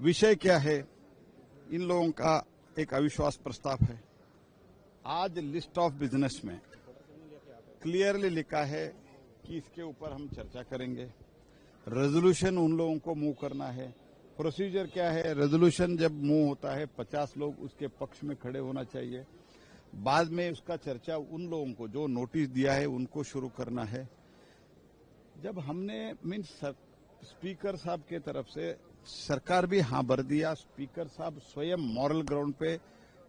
विषय क्या है? इन लोगों का एक अविश्वास प्रस्ताव है। आज लिस्ट ऑफ बिजनेस में क्लियरली लिखा है कि इसके ऊपर हम चर्चा करेंगे। रेजोल्यूशन उन लोगों को मूव करना है। प्रोसीजर क्या है? रेजोल्यूशन जब मूव होता है 50 लोग उसके पक्ष में खड़े होना चाहिए। बाद में उसका चर्चा उन लोगों को जो नोटिस दिया है उनको शुरू करना है। जब हमने स्पीकर साहब के तरफ से सरकार भी हाँ भर दिया, स्पीकर साहब स्वयं मॉरल ग्राउंड पे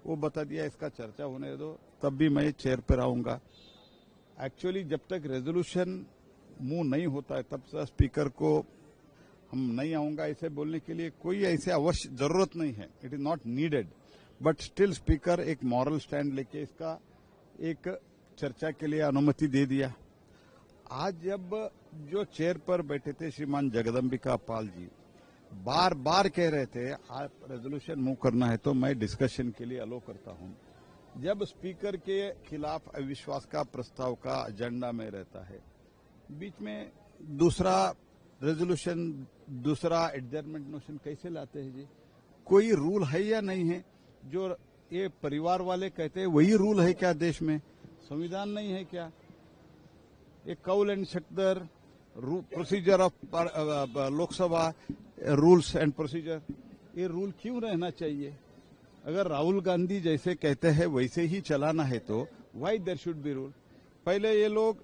वो बता दिया इसका चर्चा होने दो, तब भी मैं चेयर पर आऊंगा। एक्चुअली जब तक रेजोल्यूशन मूव नहीं होता है तब तक स्पीकर को हम नहीं आऊंगा ऐसे बोलने के लिए कोई ऐसे अवश्य जरूरत नहीं है। It is not needed, but still speaker एक मॉरल स्टैंड लेके इसका एक चर्चा के लिए अनुमति दे दिया। आज जब जो चेयर पर बैठे थे श्रीमान जगदम्बिका पाल जी बार बार कह रहे थे आप रेजोल्यूशन मूव करना है तो मैं डिस्कशन के लिए अलो करता हूं। जब स्पीकर के खिलाफ अविश्वास का प्रस्ताव का एजेंडा में रहता है, बीच में दूसरा रेजोल्यूशन, दूसरा एडजर्नमेंट मोशन कैसे लाते हैं जी? कोई रूल है या नहीं है? जो ये परिवार वाले कहते हैं वही रूल है क्या देश में? संविधान नहीं है क्या? ये Kaul and Shakdher procedure of Lok Sabha rules and procedure, ये रूल क्यों रहना चाहिए? अगर राहुल गांधी जैसे कहते हैं वैसे ही चलाना है तो why there should be rule? पहले ये लोग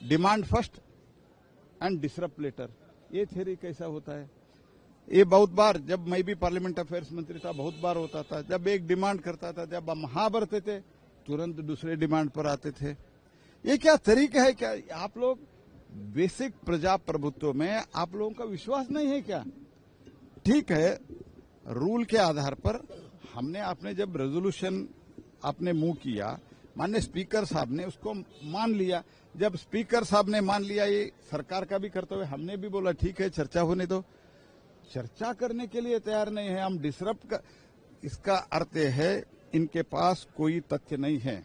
demand first and disrupt later, ये थ्योरी कैसा होता है? ये बहुत बार जब मैं भी पार्लियामेंट अफेयर्स मंत्री था बहुत बार होता था। जब एक डिमांड करता था, जब हम हाँ भरते थे तुरंत दूसरे डिमांड पर आते थे। ये क्या तरीका है? क्या आप लोग बेसिक प्रजाप्रभुत्व में आप लोगों का विश्वास नहीं है क्या? ठीक है, रूल के आधार पर आपने जब रेजोल्यूशन आपने मूव किया, माननीय स्पीकर साहब ने उसको मान लिया। जब स्पीकर साहब ने मान लिया, ये सरकार का भी कर्तव्य, हमने भी बोला ठीक है चर्चा होने दो। चर्चा करने के लिए तैयार नहीं है, हम डिसरप्ट कर, इसका अर्थ है इनके पास कोई तथ्य नहीं है।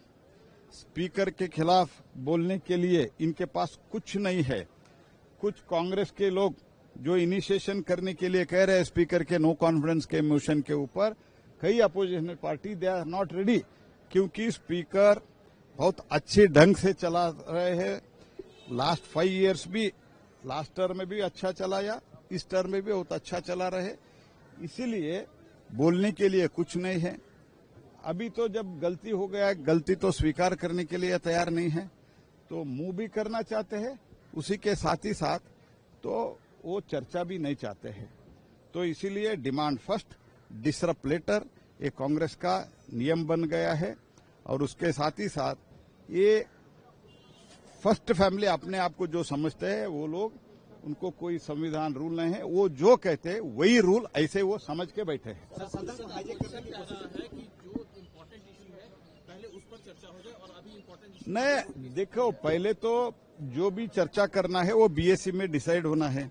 स्पीकर के खिलाफ बोलने के लिए इनके पास कुछ नहीं है। कुछ कांग्रेस के लोग जो इनिशिएशन करने के लिए कह रहे हैं स्पीकर के नो कॉन्फिडेंस के मोशन के ऊपर, कई opposition party they are not ready, क्योंकि स्पीकर बहुत अच्छे ढंग से चला रहे हैं। लास्ट 5 इयर्स भी, लास्ट टर्म में भी अच्छा चलाया, इस टर्म में भी बहुत अच्छा चला रहे, इसीलिए बोलने के लिए कुछ नहीं है। अभी तो जब गलती हो गया, गलती तो स्वीकार करने के लिए तैयार नहीं है, तो मूव भी करना चाहते हैं, उसी के साथ ही साथ तो वो चर्चा भी नहीं चाहते हैं। तो इसीलिए डिमांड फर्स्ट डिसरप्ट लेटर ये कांग्रेस का नियम बन गया है। और उसके साथ ही साथ ये फर्स्ट फैमिली अपने आप को जो समझते हैं वो लोग, उनको कोई संविधान रूल नहीं है, वो जो कहते हैं वही रूल ऐसे वो समझ के बैठे हैं। नहीं, देखो पहले तो जो भी चर्चा करना है वो बीएससी में डिसाइड होना है।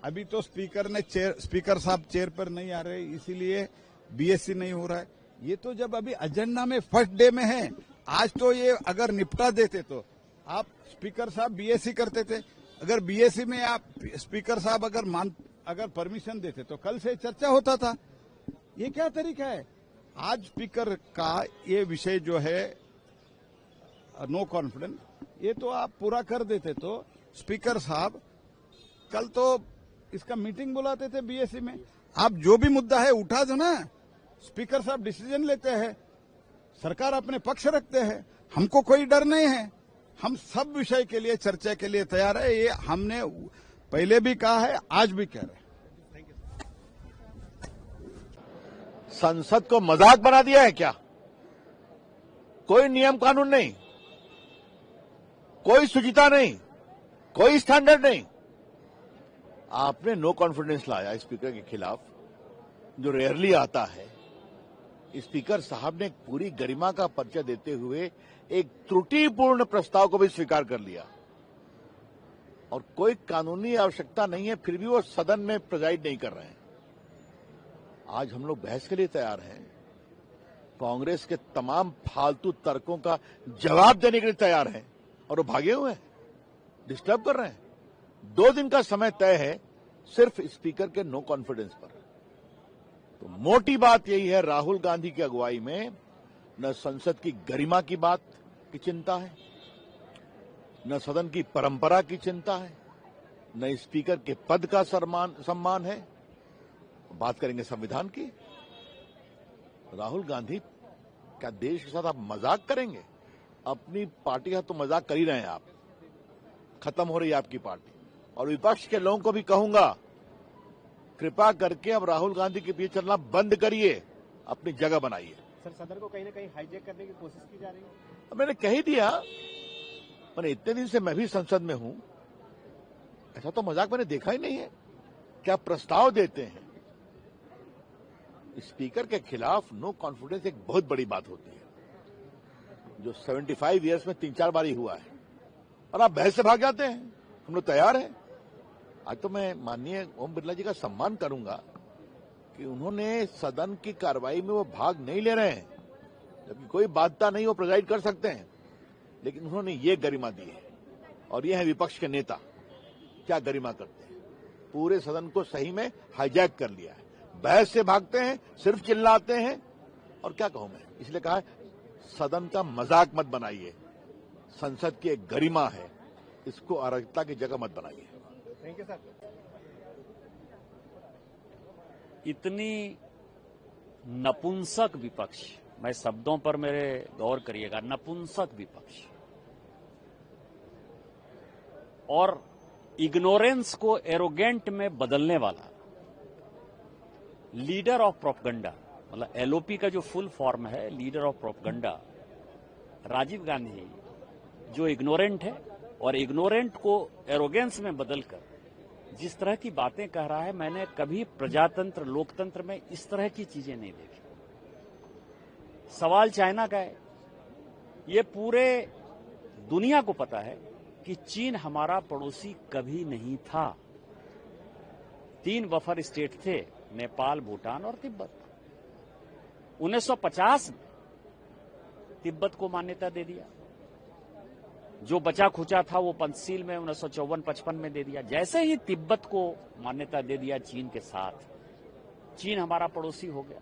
अभी तो स्पीकर साहब चेयर पर नहीं आ रहे, इसीलिए बीएससी नहीं हो रहा है। ये तो जब अभी एजेंडा में फर्स्ट डे में है, आज तो ये अगर निपटा देते तो आप स्पीकर साहब बीएससी करते थे। अगर बीएससी में आप स्पीकर साहब अगर परमिशन देते तो कल से चर्चा होता था। ये क्या तरीका है? आज स्पीकर का ये विषय जो है नो कॉन्फिडेंस, ये तो आप पूरा कर देते तो स्पीकर साहब कल तो इसका मीटिंग बुलाते थे बीएससी में। आप जो भी मुद्दा है उठा दो ना, स्पीकर साहब डिसीजन लेते हैं, सरकार अपने पक्ष रखते हैं, हमको कोई डर नहीं है। हम सब विषय के लिए चर्चा के लिए तैयार है। ये हमने पहले भी कहा है, आज भी कह रहे हैं। संसद को मजाक बना दिया है क्या? कोई नियम कानून नहीं, कोई शुचिता नहीं, कोई स्टैंडर्ड नहीं। आपने नो कॉन्फिडेंस लाया स्पीकर के खिलाफ, जो रेयरली आता है। स्पीकर साहब ने पूरी गरिमा का परिचय देते हुए एक त्रुटिपूर्ण प्रस्ताव को भी स्वीकार कर लिया, और कोई कानूनी आवश्यकता नहीं है, फिर भी वो सदन में प्रिजाइड नहीं कर रहे हैं। आज हम लोग बहस के लिए तैयार हैं, कांग्रेस के तमाम फालतू तर्कों का जवाब देने के लिए तैयार हैं, और वो भागे हुए हैं, डिस्टर्ब कर रहे हैं। 2 दिन का समय तय है सिर्फ स्पीकर के नो कॉन्फिडेंस पर। तो मोटी बात यही है, राहुल गांधी की अगुवाई में न संसद की गरिमा की बात की चिंता है, न सदन की परंपरा की चिंता है, न स्पीकर के पद का सम्मान है। बात करेंगे संविधान की। राहुल गांधी, क्या देश के साथ आप मजाक करेंगे? अपनी पार्टी का तो मजाक कर ही रहे हैं आप। खत्म हो रही है आपकी पार्टी। और विपक्ष के लोगों को भी कहूंगा, कृपा करके अब राहुल गांधी के पीछे चलना बंद करिए, अपनी जगह बनाइए। सर, सदन को कहीं ना कहीं हाईजैक करने की कोशिश की जा रही है। मैंने कह ही दिया, मैंने इतने दिन से मैं भी संसद में हूं, ऐसा तो मजाक मैंने देखा ही नहीं है। क्या प्रस्ताव देते हैं स्पीकर के खिलाफ नो कॉन्फिडेंस, एक बहुत बड़ी बात होती है, जो 75 इयर्स में 3-4 बार ही हुआ है, और आप बहस से भाग जाते हैं। हम लोग तैयार हैं। आज तो मैं माननीय ओम बिरला जी का सम्मान करूंगा कि उन्होंने सदन की कार्रवाई में वो भाग नहीं ले रहे हैं, जबकि कोई बाध्यता नहीं, वो प्रिजाइड कर सकते हैं, लेकिन उन्होंने ये गरिमा दी है। और ये है विपक्ष के नेता, क्या गरिमा करते हैं, पूरे सदन को सही में हाईजैक कर लिया है। बहस से भागते हैं, सिर्फ चिल्लाते हैं। और क्या कहूं मैं, इसलिए कहा सदन का मजाक मत बनाइए। संसद की एक गरिमा है, इसको अराजकता की जगह मत बनाइए। Thank you sir. इतनी नपुंसक विपक्ष, मैं शब्दों पर मेरे गौर करिएगा, नपुंसक विपक्ष और इग्नोरेंस को एरोगेंट में बदलने वाला लीडर ऑफ प्रोपगंडा, मतलब एलओपी का जो फुल फॉर्म है, leader of propaganda Rajiv Gandhi, जो इग्नोरेंट है और इग्नोरेंट को एरोगेंस में बदलकर जिस तरह की बातें कह रहा है, मैंने कभी प्रजातंत्र लोकतंत्र में इस तरह की चीजें नहीं देखी। सवाल चाइना का है। ये पूरे दुनिया को पता है कि चीन हमारा पड़ोसी कभी नहीं था। 3 बफर स्टेट थे, नेपाल, भूटान और तिब्बत। 1950 में तिब्बत को मान्यता दे दिया, जो बचा खुचा था वो पंचशील में 1954-55 में दे दिया। जैसे ही तिब्बत को मान्यता दे दिया चीन के साथ, चीन हमारा पड़ोसी हो गया।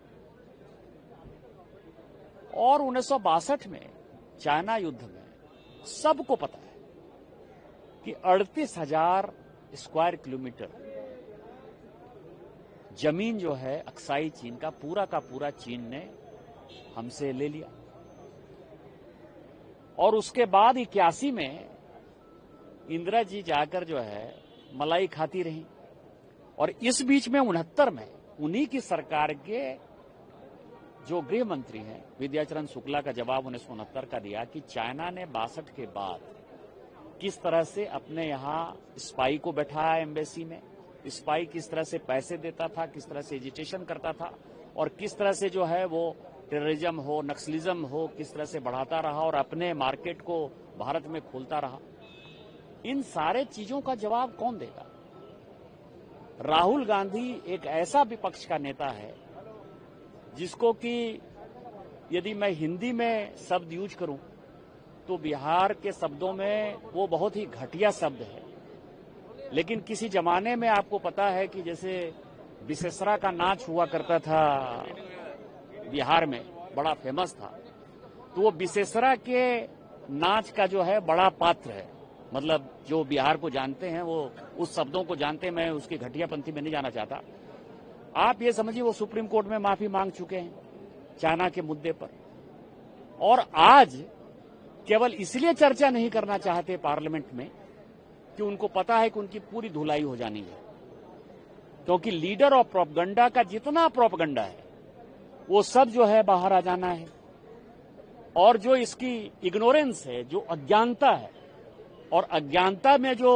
और 1962 में चाइना युद्ध में सबको पता है कि 38,000 स्क्वायर किलोमीटर जमीन जो है अक्साई चीन का पूरा चीन ने हमसे ले लिया। और उसके बाद 81 में इंदिरा जी जाकर जो है मलाई खाती रही। और इस बीच में 69 में उन्हीं की सरकार के जो गृह मंत्री हैं विद्याचरण शुक्ला का जवाब 1969 का दिया कि चाइना ने 62 के बाद किस तरह से अपने यहां स्पाई को बैठाया एम्बेसी में, स्पाई किस तरह से पैसे देता था, किस तरह से एजिटेशन करता था, और किस तरह से जो है वो टेररिज्म हो, नक्सलिज्म हो, किस तरह से बढ़ाता रहा और अपने मार्केट को भारत में खोलता रहा। इन सारे चीजों का जवाब कौन देगा? राहुल गांधी एक ऐसा विपक्ष का नेता है जिसको कि यदि मैं हिंदी में शब्द यूज करूं तो बिहार के शब्दों में वो बहुत ही घटिया शब्द है। लेकिन किसी जमाने में आपको पता है कि जैसे विशेषरा का नाच हुआ करता था बिहार में, बड़ा फेमस था, तो वो विशेषरा के नाच का जो है बड़ा पात्र है। मतलब जो बिहार को जानते हैं वो उस शब्दों को जानते हैं। मैं उसकी घटियापंथी में नहीं जाना चाहता। आप ये समझिए वो सुप्रीम कोर्ट में माफी मांग चुके हैं चाइना के मुद्दे पर, और आज केवल इसलिए चर्चा नहीं करना चाहते पार्लियामेंट में कि उनको पता है कि उनकी पूरी धुलाई हो जानी है, क्योंकि लीडर ऑफ प्रोपगंडा का जितना प्रोपगंडा है वो सब जो है बाहर आ जाना है। और जो इसकी इग्नोरेंस है, जो अज्ञानता है, और अज्ञानता में जो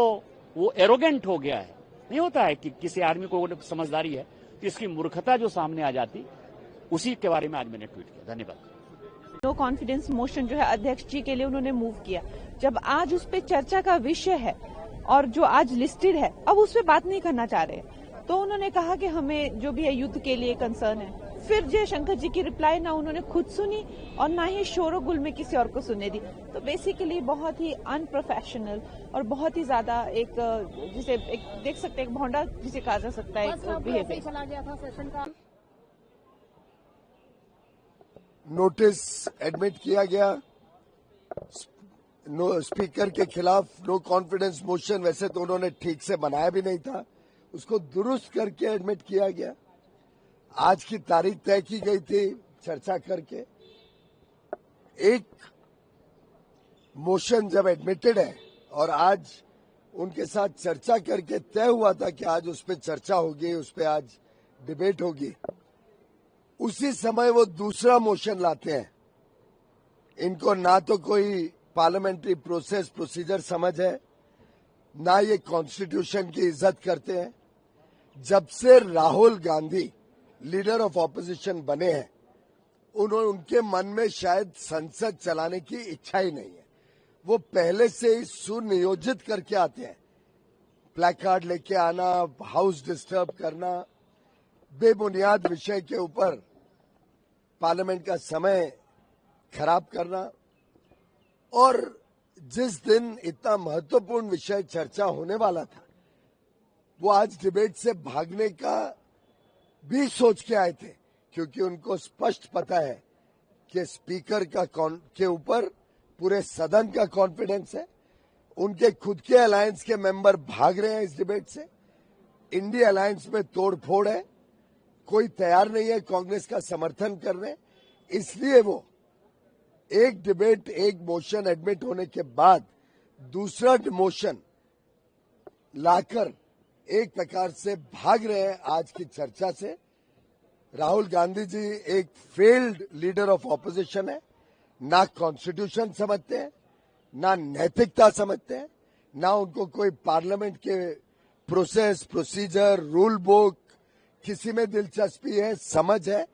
वो एरोगेंट हो गया है, नहीं होता है कि किसी आदमी को समझदारी है तो इसकी मूर्खता जो सामने आ जाती, उसी के बारे में आज मैंने ट्वीट किया। धन्यवाद। नो कॉन्फिडेंस मोशन जो है अध्यक्ष जी के लिए उन्होंने मूव किया। जब आज उस पर चर्चा का विषय है और जो आज लिस्टेड है, अब उस पर बात नहीं करना चाह रहे, तो उन्होंने कहा कि हमें जो भी है युद्ध के लिए कंसर्न है। फिर जयशंकर जी की रिप्लाई ना उन्होंने खुद सुनी और ना ही शोरगुल में किसी और को सुनने दी। तो बेसिकली बहुत ही अनप्रोफेशनल और बहुत ही ज्यादा एक जिसे एक देख सकते हैं, एक भौंडा जिसे कहा जा सकता है, एक बिहेवियर। चला गया था सेशन का। नोटिस एडमिट किया गया। स्पीकर के खिलाफ नो कॉन्फिडेंस मोशन वैसे तो उन्होंने ठीक से बनाया भी नहीं था, उसको दुरुस्त करके एडमिट किया गया। आज की तारीख तय की गई थी चर्चा करके। एक मोशन जब एडमिटेड है और आज उनके साथ चर्चा करके तय हुआ था कि आज उस पर चर्चा होगी, उस पर आज डिबेट होगी, उसी समय वो दूसरा मोशन लाते हैं। इनको ना तो कोई पार्लियामेंट्री प्रोसीजर समझ है, ना ये कॉन्स्टिट्यूशन की इज्जत करते हैं। जब से Rahul Gandhi leader of opposition बने हैं, उनके मन में शायद संसद चलाने की इच्छा ही नहीं है। वो पहले से ही सुनियोजित करके आते हैं, प्लैकार्ड लेके आना, हाउस डिस्टर्ब करना, बेबुनियाद विषय के ऊपर पार्लियामेंट का समय खराब करना। और जिस दिन इतना महत्वपूर्ण विषय चर्चा होने वाला था, वो आज डिबेट से भागने का भी सोच के आए थे, क्योंकि उनको स्पष्ट पता है कि स्पीकर के ऊपर पूरे सदन का कॉन्फिडेंस है। उनके खुद के अलायंस के मेंबर भाग रहे हैं इस डिबेट से। इंडिया अलायंस में तोड़फोड़ है, कोई तैयार नहीं है कांग्रेस का समर्थन करने। इसलिए वो एक डिबेट, एक मोशन एडमिट होने के बाद दूसरा मोशन लाकर एक प्रकार से भाग रहे हैं आज की चर्चा से। राहुल गांधी जी एक फेल्ड लीडर ऑफ ऑपोजिशन है, ना कॉन्स्टिट्यूशन समझते हैं, ना नैतिकता समझते हैं, ना उनको कोई पार्लियामेंट के प्रोसीजर, रूल बुक किसी में दिलचस्पी है, समझ है।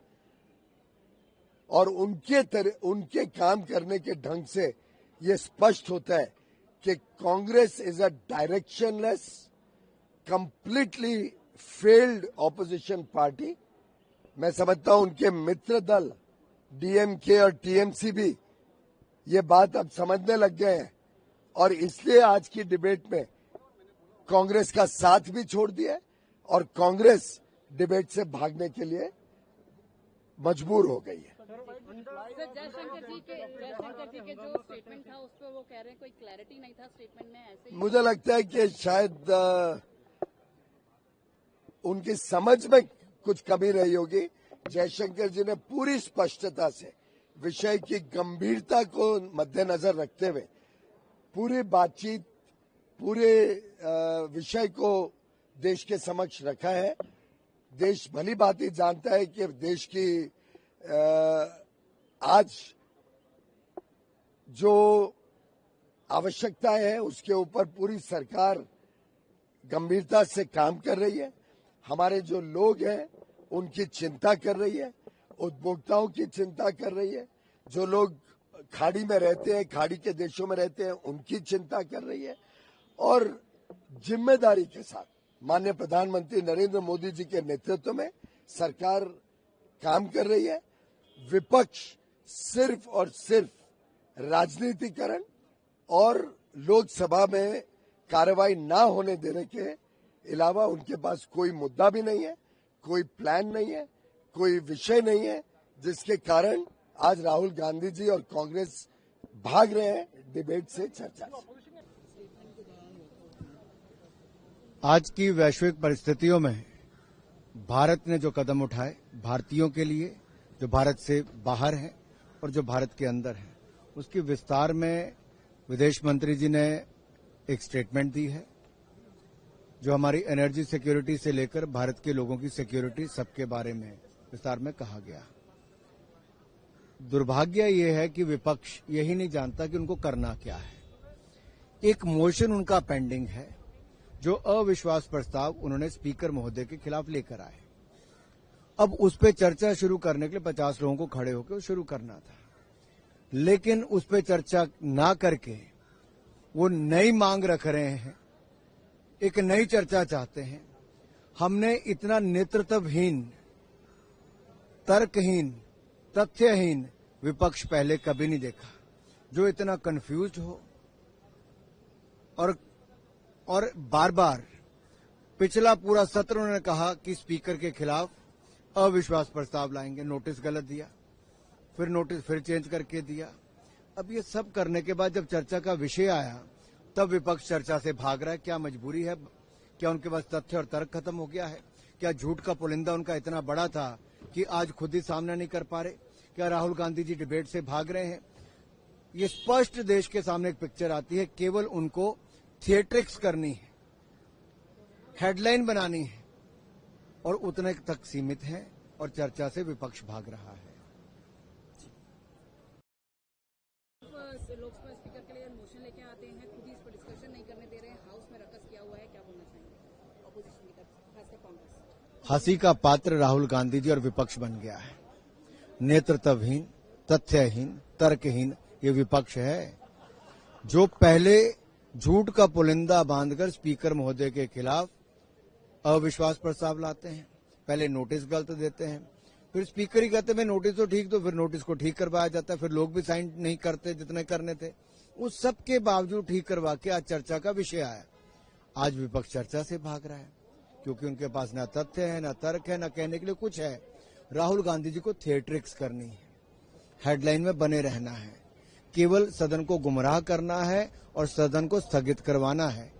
और उनके काम करने के ढंग से ये स्पष्ट होता है कि Congress is a directionless, completely failed opposition party. मैं समझता हूं उनके मित्र दल डीएमके और टीएमसी भी ये बात अब समझने लग गए हैं, और इसलिए आज की डिबेट में कांग्रेस का साथ भी छोड़ दिया है और कांग्रेस डिबेट से भागने के लिए मजबूर हो गई है। सर, जयशंकर जी के जो स्टेटमेंट था उस पर वो कह रहे हैं कोई क्लैरिटी नहीं था स्टेटमेंट में, ऐसे ही मुझे लगता है कि शायद उनकी समझ में कुछ कमी रही होगी। जयशंकर जी ने पूरी स्पष्टता से विषय की गंभीरता को मद्देनजर रखते हुए पूरी बातचीत, पूरे विषय को देश के समक्ष रखा है। देश भली भांति जानता है कि देश की आज जो आवश्यकता है उसके ऊपर पूरी सरकार गंभीरता से काम कर रही है। हमारे जो लोग हैं उनकी चिंता कर रही है, उपभोक्ताओं की चिंता कर रही है, जो लोग खाड़ी में रहते हैं, खाड़ी के देशों में रहते हैं, उनकी चिंता कर रही है। और जिम्मेदारी के साथ माननीय प्रधानमंत्री नरेंद्र मोदी जी के नेतृत्व में सरकार काम कर रही है। विपक्ष सिर्फ और सिर्फ राजनीतिकरण और लोकसभा में कार्रवाई ना होने देने के अलावा उनके पास कोई मुद्दा भी नहीं है, कोई प्लान नहीं है, कोई विषय नहीं है, जिसके कारण आज राहुल गांधी जी और कांग्रेस भाग रहे हैं डिबेट से, चर्चा से। आज की वैश्विक परिस्थितियों में भारत ने जो कदम उठाए, भारतीयों के लिए जो भारत से बाहर हैं और जो भारत के अंदर हैं, उसकी विस्तार में विदेश मंत्री जी ने एक स्टेटमेंट दी है, जो हमारी एनर्जी सिक्योरिटी से लेकर भारत के लोगों की सिक्योरिटी सबके बारे में विस्तार में कहा गया। दुर्भाग्य ये है कि विपक्ष यही नहीं जानता कि उनको करना क्या है। एक मोशन उनका पेंडिंग है, जो अविश्वास प्रस्ताव उन्होंने स्पीकर महोदय के खिलाफ लेकर आए। अब उस पर चर्चा शुरू करने के लिए 50 लोगों को खड़े होकर शुरू करना था, लेकिन उस पर चर्चा ना करके वो नई मांग रख रहे हैं, एक नई चर्चा चाहते हैं। हमने इतना नेतृत्वहीन, तर्कहीन, तथ्यहीन विपक्ष पहले कभी नहीं देखा, जो इतना कंफ्यूज हो और बार बार पिछला पूरा सत्र उन्होंने कहा कि स्पीकर के खिलाफ अविश्वास प्रस्ताव लाएंगे, नोटिस गलत दिया, फिर नोटिस फिर चेंज करके दिया। अब ये सब करने के बाद जब चर्चा का विषय आया तब विपक्ष चर्चा से भाग रहा है। क्या मजबूरी है? क्या उनके पास तथ्य और तर्क खत्म हो गया है? क्या झूठ का पुलिंदा उनका इतना बड़ा था कि आज खुद ही सामना नहीं कर पा रहे? क्या राहुल गांधी जी डिबेट से भाग रहे हैं? ये स्पष्ट देश के सामने एक पिक्चर आती है। केवल उनको थिएट्रिक्स करनी है, हेडलाइन बनानी है और उतने तक सीमित है और चर्चा से विपक्ष भाग रहा है। लोकसभा स्पीकर के लिए मोशन लेके आते हैं, खुद ही इस पर डिस्कशन नहीं करने दे रहे हैं, हाउस में रकस किया हुआ है, क्या बोलना चाहेंगे अपोजिशन लीडर खासकर कांग्रेस? हंसी का पात्र राहुल गांधी जी और विपक्ष बन गया है। नेतृत्वहीन, तथ्यहीन, तर्कहीन ये विपक्ष है जो पहले झूठ का पुलिंदा बांधकर स्पीकर महोदय के खिलाफ अविश्वास प्रस्ताव लाते हैं, पहले नोटिस गलत देते हैं, फिर स्पीकर ही कहते हैं नोटिस तो ठीक, तो फिर नोटिस को ठीक करवाया जाता है, फिर लोग भी साइन नहीं करते जितने करने थे। उस सब के बावजूद ठीक करवा के आज चर्चा का विषय आया। आज विपक्ष चर्चा से भाग रहा है क्योंकि उनके पास न तथ्य है, न तर्क है, न कहने के लिए कुछ है। राहुल गांधी जी को थिएट्रिक्स करनी है, हेडलाइन में बने रहना है, केवल सदन को गुमराह करना है और सदन को स्थगित करवाना है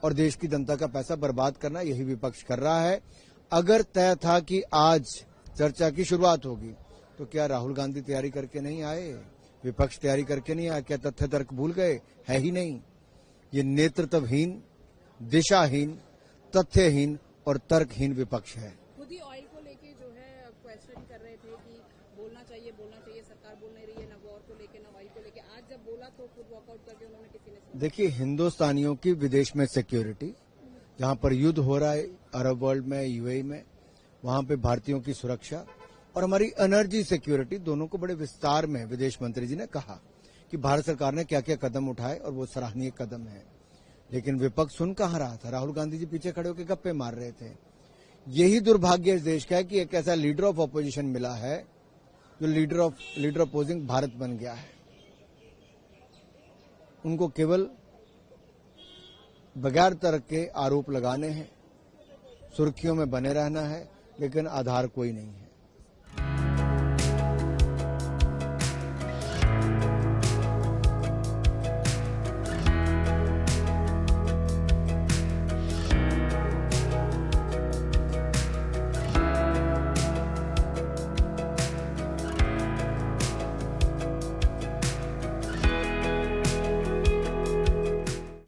और देश की जनता का पैसा बर्बाद करना, यही विपक्ष कर रहा है। अगर तय था कि आज चर्चा की शुरुआत होगी तो क्या राहुल गांधी तैयारी करके नहीं आए? विपक्ष तैयारी करके नहीं आया? क्या तथ्य तर्क भूल गए? है ही नहीं। ये नेतृत्वहीन, दिशाहीन, तथ्यहीन और तर्कहीन विपक्ष है। खुद ही ऑयल को लेके जो है क्वेश्चन कर रहे थे कि बोलना चाहिए, सरकार बोल नहीं रही है, ना वॉर को लेके ना ऑयल को लेके। आज जब बोला तो खुद वॉकआउट करके उन्होंने किसी ने। देखिए, हिंदुस्तानियों की विदेश में सिक्योरिटी, जहां पर युद्ध हो रहा है अरब वर्ल्ड में, यूएई में, वहां पे भारतीयों की सुरक्षा और हमारी एनर्जी सिक्योरिटी, दोनों को बड़े विस्तार में विदेश मंत्री जी ने कहा कि भारत सरकार ने क्या क्या कदम उठाए और वो सराहनीय कदम है। लेकिन विपक्ष सुन कहां रहा था? राहुल गांधी जी पीछे खड़े होकर गप्पे मार रहे थे। यही दुर्भाग्य इस देश का है कि एक ऐसा लीडर ऑफ ऑपोजिशन मिला है जो लीडर अपोजिंग भारत बन गया है। उनको केवल बगैर तर्क के आरोप लगाने हैं, सुर्खियों में बने रहना है, लेकिन आधार कोई नहीं है।